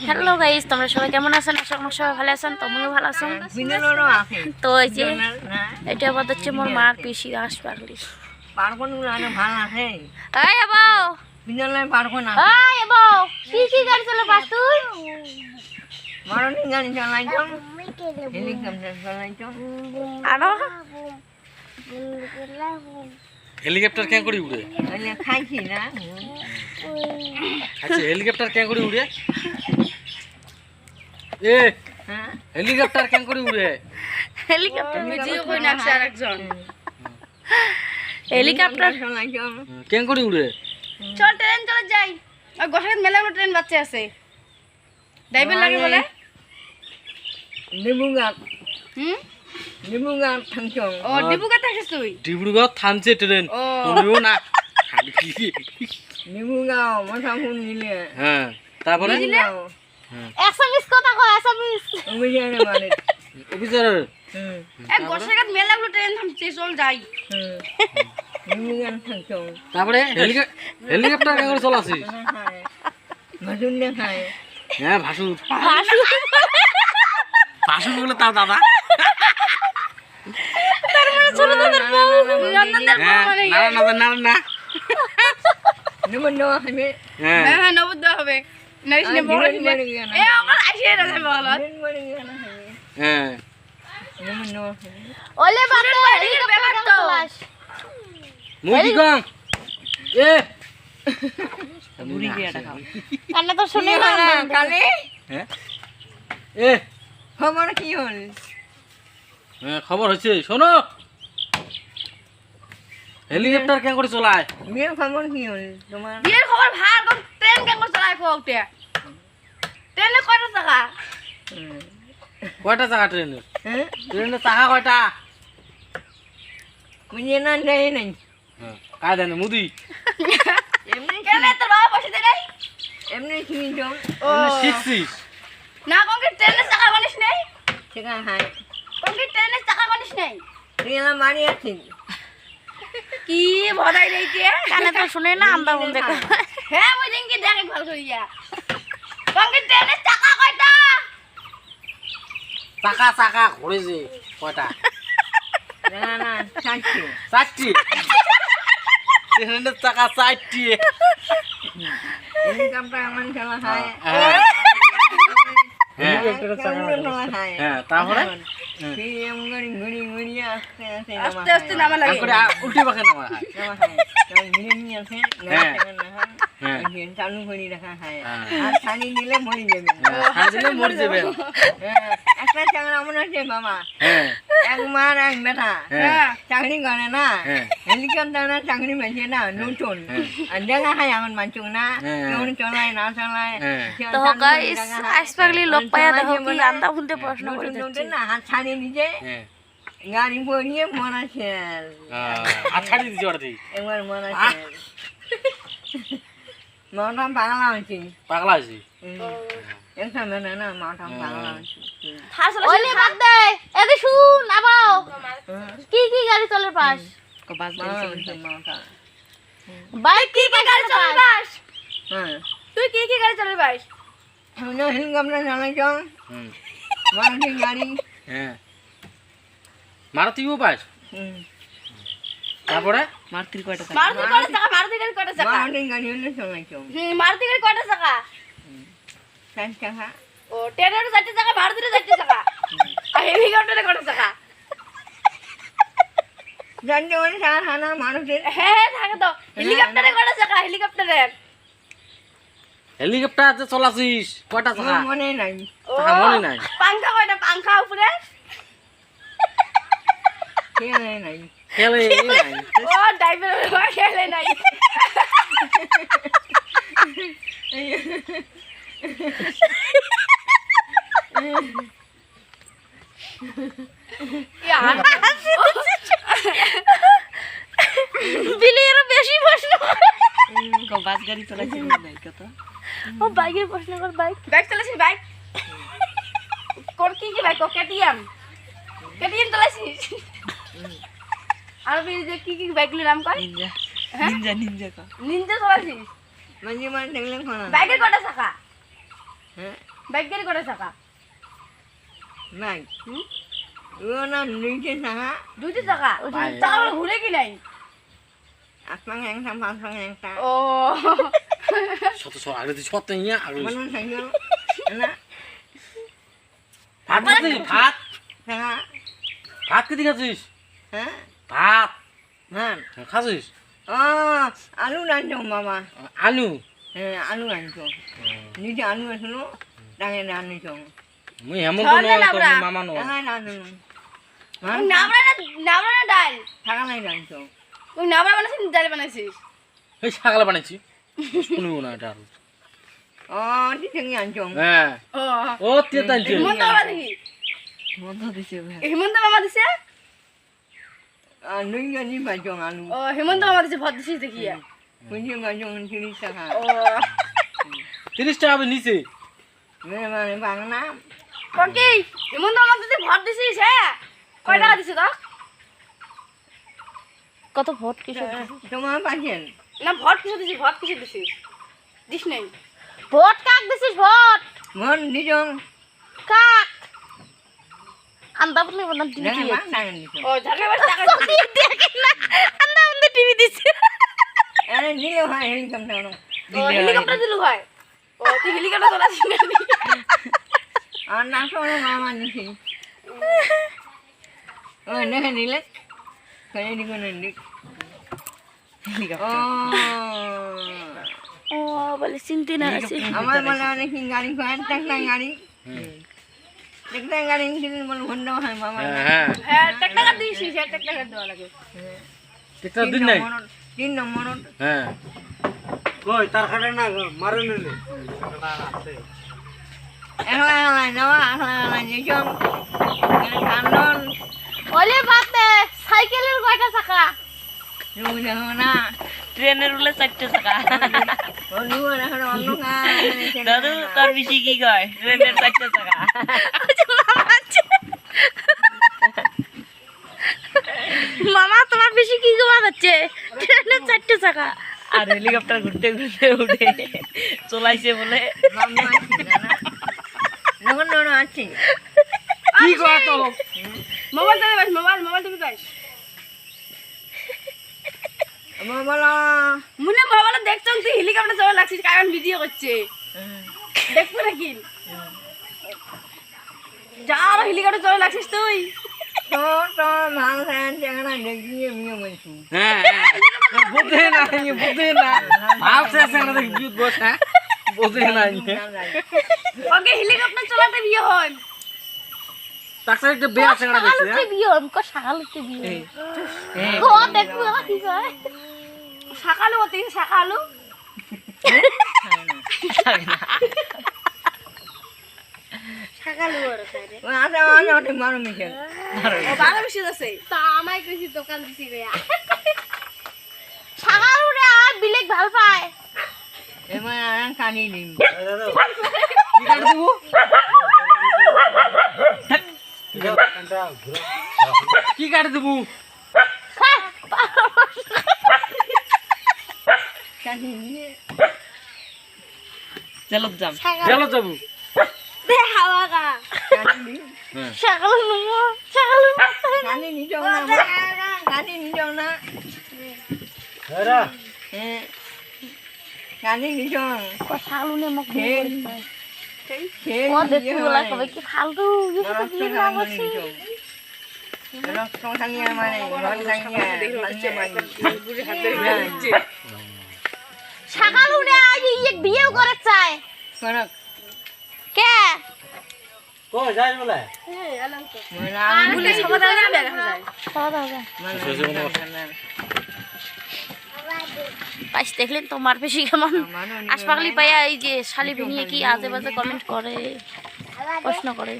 Hello guys, তোমরা সবাই কেমন আছেন? আশা করি সবাই ভালো আছেন, তুমিও ভালো আছো। তো এই যে এটা আবার হচ্ছে মোর মার পিসি হাসপাতালি। এই আবাও এই আবাও কি গাড়ি চলে পাস তুই? আনো হেলিকপ্টার কেন করে উড়ে? খাইছি না আচ্ছা হেলিকপ্টার কেন করে উড়ে? এ হেলিকপ্টার কেন করে উড়ে? হেলিকপ্টার ভিডিও কই নাকছে আরেকজন। হেলিকপ্টার কেন করে উড়ে? চল ট্রেন চলে যাই। আর গোসাইত মেলাগুলো ট্রেন বাচ্চা আছে। ড্রাইভার লাগে বলে ডিব্রুগড় হুম ডিব্রুগড় থাকছং ও ডিব্রুগড় থাকিস তুই? ডিব্রুগড় থামছে ট্রেন ও তুমিও না। ডিব্রুগড় মথাপুর নিলে হ্যাঁ তারপরে এসামিস কথা কয় এসামিস। অভিযানে মানে অফিসার এ গোসাইত মেলাগুলো ট্রেন থামছে চল যাই। ডিব্রুগড় থাকছং তারপরে হেলিকপ্টার কেন করে চলাছিস? ভাসুন দেখায় হ্যাঁ ভাসুর ভাসুর বলে তার দাদা। ছোট দাদার বউ রঞ্জনদার বউ হ্যাঁ মানে না না না না নেমন নেওয়া হবে হ্যাঁ হ্যাঁ হ্যাঁ নবুদ্ধ হবে নাইস নে বড় নে এ আমার আসিয়ে না বল হ্যাঁ নেমন নেওয়া হবে ওলে বাতে হেলিকপ্টার তো মুই কম এ বুড়ি গিয়া টাকা কানে তো শুনে না কালে হ্যাঁ এ খবর কি হল হ্যাঁ খবর হচ্ছে শোনো হেলিকপ্টার কেন করে চলায়? বিয়ের খবর কি হল তোমার বিয়ের খবর ভাল কোন ট্রেন কেন চালায় কোতে ট্রেনে কয়টা চাকা? কয়টা চাকা ট্রেনে? হ্যাঁ ট্রেনের চাকা কয়টা? মুঝে না দেয় নাই হ্যাঁ কায় দেন মুদি এমনি কেন তোর বাবা বসে দে নাই? এমনি শুনি যাও ও শিখছিস? না কোন কি ট্রেনের চাকা বানিস নাই? সেটা হাই কোন কি ট্রেনের চাকা বানিস নাই? রিয়ালা মারি আছে কি ভদাই রইছে কানে তো শুনে না আমরা মন দেখো। হ্যাঁ ওই দিন কি দেখে ভালো করিয়া কোন কি ট্রেনের চাকা কয়টা? চাকা চাকা ঘুরেছে কয়টা? না না চাচ্ছি চারটি ট্রেনের চাকা চারটি। হেলিকপ্টার আমার চলা হয় হ্যাঁ হেলিকপ্টার চলা হয় হ্যাঁ তারপরে সিএম গড়ি ঘুরি ঘুরি আস্তে আস্তে আস্তে আস্তে নামা লাগে করে উল্টি পাখে নামা হয়। নামা হয় তার ঘুরে নিয়ে আসে চালু করে রাখা হয় আর ছানি দিলে মরে যাবে হ্যাঁ দিলে মরে যাবেন। একটা চাকরা মনে হচ্ছে বাবা হ্যাঁ এক মার এক বেটা হ্যাঁ চাকরি করে না হ্যাঁ হেলিকপ্টার চাকরি পেয়েছে না নতুন আর দেখা হয় আমার মানুষ না কেউ চলায় না চলায় তো গাইস আজপাগলি লোক পায়া দেখো কি আন্দা ফুলতে প্রশ্ন করে নতুন যাচ্ছে। নতুন না হাত ছাড়িয়ে দিছে হ্যাঁ গাড়ি পড়িয়ে মরা শেষ হাত ছাড়িয়ে দিচ্ছি ওটা দিয়ে একবার মরা শেষ মাটা পাগলা হয়েছি পাগলা আছি। একটা মেয়ে না মাটা পাগলা হয়েছি ওলে বাদ দে এদি শুন আবাও কি কি গাড়ি চলে পাস? মাটা বাইক কি কি গাড়ি চলে পাস? হ্যাঁ তুই কি কি গাড়ি চলে পাস? হেলিকপ্টার চালাই চল হুম মারুতি গাড়ি হ্যাঁ মারুতিও পাস হুম তারপরে মারুতি কয়টা চাকা? মারুতি গাড়ি কয়টা চাকা? মারুতি গাড়ি হলে চালাই চল মারুতি গাড়ি কয়টা চাকা? 4 টাকা ও ট্রেনের 4টা চাকা, মারুতির 4টা চাকা। আর হেলিকপ্টারে কয়টা চাকা? জানতে পারি সারা মানুষের হ্যাঁ হ্যাঁ থাকে তো। হেলিকপ্টারে কয়টা চাকা? হেলিকপ্টারে হেলিকপ্টার যে চলাছিস কয়টা চাকা? মনে নাই ও টাকা মনে নাই। পাংখা কয়টা? পাংখা উপরে খেয়ে নাই খেলে নাই ও ড্রাইভার খেলে নাই। বিলি এর বেশি প্রশ্ন বাস গাড়ি চালাচ্ছি নাই কত ও বাইকের প্রশ্ন কর। বাইক চালাছিস? বাইক কোন কি কি বাইক? কেটিএম কেটিএম চালাছিস? আর যে কি কি বাইকগুলোর নাম কর? নিনজা নিনজা কা নিনজা চালাছিস? মানে মানে দেখলে কোন বাইকের কয়টা চাকা? হ্যাঁ বাইকের কটা চাকা বাইক হুম? ও না নিচে থাকা দুইটা চাকা বাইক। চাকা ঘুরে কি নাই আসমান একটা পাঁচমান একটা ও শত শত আগে তুই শত ইয়া আগে মানুষ সাইকেল না ভাত খাচ্ছিস ভাত থাকা ভাত কি খাচ্ছিস হ্যাঁ ভাত হ্যাঁ খাচ্ছিস ও আলু রাঁধছো বাবা আলু হ্যাঁ আলু রাঁধছো নিচে আলু আসলো তাকে রাঁধছ মুই হেমন্ত ছড়লে নো তো লাবড়া। মুই মামা নো তাকে রাঁধনো নাবড়া না ডাল থাকা নাই রাঁধছো তুই নাবড়া বানাইছিস ডাল বানাইছিস এই সকালে বানাইছি শুনিব না এটা আর ও দিকে আনছো হ্যাঁ ও ও তে তানছি হেমন্ত মামা দেখি বন্ধ দিছে হেমন্ত মামা দিছে দুই কেজি বাজং আলু ও হেমন্ত মামা দিছে ভর দিছিস দেখিয়া বুঝে বাজং 30 টাকা ও 30 টাকা নিচে মানে বাংলা কি হেমন্ত মামা দিছে ভর দিছিস হ্যাঁ কয় টাকা দিছে তো কত ভোট কিছু তোমার পাচ্ছেন না ভোট কিছু দিছিস ভোট কিছু দিছিস দিস নাই ভোট কাক দিছিস ভোট মন দিজং কাক আন্দা বলে বনা টিভি দেখা দিয়ে টাকা দিছো ও ঝাড়ে বাড়ি টাকা দেখেন না আন্দা বলে টিভি দিছে আরে দিলে হয় হেলিকপ্টার ও হেলিকপ্টার দিলু ভাই ও তুই হেলিকপ্টার চলাছিস না আর না তো মামা দিছি ও দেখে দিলে কই দিগো নন্দি ও বলে চিনতে না আছে আমার মনে অনেক গাড়ি কয় একটা গাড়ি একটা গাড়ি কিনে বল বন্ধ হয় মামা হ্যাঁ হ্যাঁ টাকা দিছিস হ্যাঁ টাকা দেওয়া লাগে টিকটা দিন নাই 3 নম্বর হ্যাঁ কই তার খাটে না মারে নিলে এখন নয়া যেজন কান্দন ওলে বাতে সাইকেলের কয়টা চাকা বুঝো না ট্রেনের উলে চারটে চাকা বন্ধু এখন অন্য দাদু তোর বেশি কি কয় ট্রেনের চারটে চাকা মামা তোমার বেশি কি গোয়া যাচ্ছে ট্রেনের চারটে চাকা আর হেলিকপ্টার ঘুরতে ঘুরতে উঠে চলাইছে বলে নগর আছে কি কয় তো মোবাইল চালাই বাস মোবাইল তুমি পাইস আমার বলো মনে মোবাইলে দেখছো তুই হেলিকপ্টার চলা লাগছিস কারণ ভিডিও করছে দেখবো নাকি যা হেলিকপ্টার চলা লাগছিস তুই তো মাল খান জায়গা দেখিয়ে মিও বলছি হ্যাঁ বুঝে না বুঝে না ভাব শেষ না দেখ বিউত বস হ্যাঁ বুঝে না ওকে হেলিকপ্টার চলাতে বিয়ে হন তাকসা একটা বে আছে না দেখছি হ্যাঁ বিয়ে হন কো সকালতে বিয়ে ও দেখবো কি কয় সকালে ওতে সকালু সকালু ওর করে ও আসা ওটা মারো মিশন ও ভালো বেশি আছে তা আমায় কইছি দোকান দিছি রে সকালু রে আর বিলেক ভাল পায় এবার আর কানি দিন কি কাট দেবো কি কাট দেবো কানি দিয়ে চলো যাম চলো যাবো দে হাওয়া গা কানি দিন হ্যাঁ সকালু কানি নিজ না কানি নিজ না হেরা হ্যাঁ কানি নিজ সকালু নে মক খেল খেল ও দেখু লা কবে কি ফালতু ইয়ে তো বিয়ে না বসি রক্ত সাঙ্গিয়া মানে ঘর সাঙ্গিয়া বুড়ি হাতে দিচ্ছে সকালু রে আজ এক বিয়ে করে চায় করক কে কই যাই বলে মরা বলে সমাধান না দেখা যায় পাইস দেখলেন তোমার বেশি কেমন আশপাগলি পাইয়া এই যে শালি নিয়ে কি আজে বাজে কমেন্ট করে প্রশ্ন করে